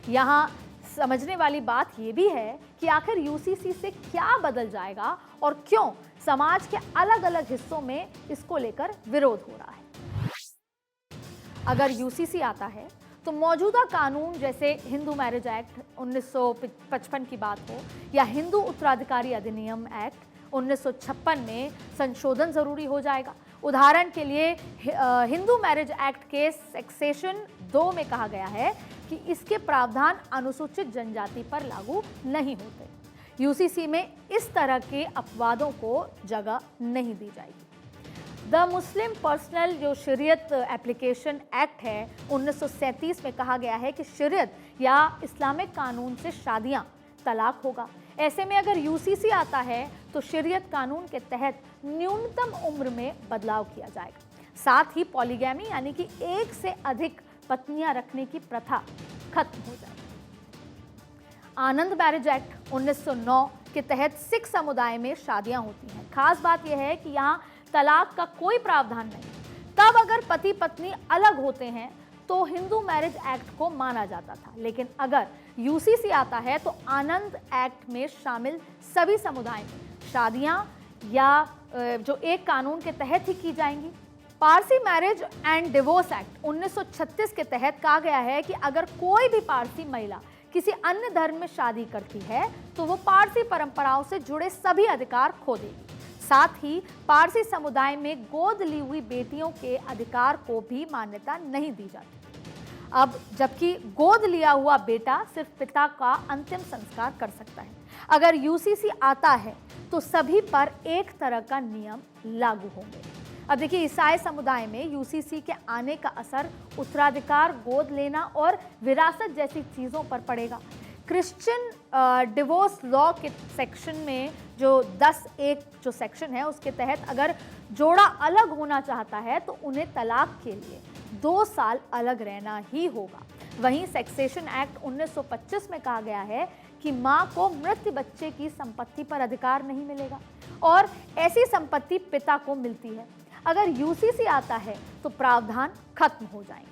यहाँ समझने वाली बात ये भी है कि आखिर यूसीसी से क्या बदल जाएगा और क्यों समाज के अलग अलग हिस्सों में इसको लेकर विरोध हो रहा है। अगर यूसीसी आता है तो मौजूदा कानून जैसे हिंदू मैरिज एक्ट 1955 की बात हो या हिंदू उत्तराधिकारी अधिनियम एक्ट 1956 में संशोधन जरूरी हो जाएगा। उदाहरण के लिए हिंदू मैरिज एक्ट के सेक्शन 2 में कहा गया है कि इसके प्रावधान अनुसूचित जनजाति पर लागू नहीं होते। यूसीसी में इस तरह के अपवादों को जगह नहीं दी जाएगी। द मुस्लिम पर्सनल जो शरीयत एप्लीकेशन एक्ट है 1937 में कहा गया है कि शरीयत या इस्लामिक कानून से शादियां तलाक होगा। ऐसे में अगर यूसीसी आता है तो शरीयत कानून के तहत न्यूनतम उम्र में बदलाव किया जाएगा। साथ ही पॉलीगैमी यानी कि एक से अधिक पत्नियां रखने की प्रथा खत्म हो जाएगी। आनंद मैरिज एक्ट 1909 के तहत सिख समुदाय में शादियां होती हैं। खास बात यह है कि यहाँ तलाक का कोई प्रावधान नहीं। तब अगर पति पत्नी अलग होते हैं तो हिंदू मैरिज एक्ट को माना जाता था, लेकिन अगर यूसीसी आता है तो आनंद एक्ट में शामिल सभी समुदाय में शादियां या जो एक कानून के तहत ही की जाएंगी। Parsi marriage and divorce act 1936 के तहत कहा गया है कि अगर कोई भी पारसी महिला किसी अन्य धर्म में शादी करती है तो वो पारसी परंपराओं से जुड़े सभी अधिकार खो देगी। साथ ही पारसी समुदाय में गोद ली हुई बेटियों के अधिकार को भी मान्यता नहीं दी जाती। अब जबकि गोद लिया हुआ बेटा सिर्फ पिता का अंतिम संस्कार कर सकता है। अगर यूसीसी आता है तो सभी पर एक तरह का नियम लागू होंगे। अब देखिए, ईसाई समुदाय में यूसीसी के आने का असर उत्तराधिकार, गोद लेना और विरासत जैसी चीजों पर पड़ेगा। क्रिश्चियन डिवोर्स लॉ के सेक्शन में जो 10(1) जो सेक्शन है उसके तहत अगर जोड़ा अलग होना चाहता है तो उन्हें तलाक के लिए 2 साल अलग रहना ही होगा। वहीं सक्सेशन एक्ट 1925 में कहा गया है कि मां को मृत बच्चे की संपत्ति पर अधिकार नहीं मिलेगा और ऐसी संपत्ति पिता को मिलती है। अगर यूसीसी आता है तो प्रावधान खत्म हो जाएंगे।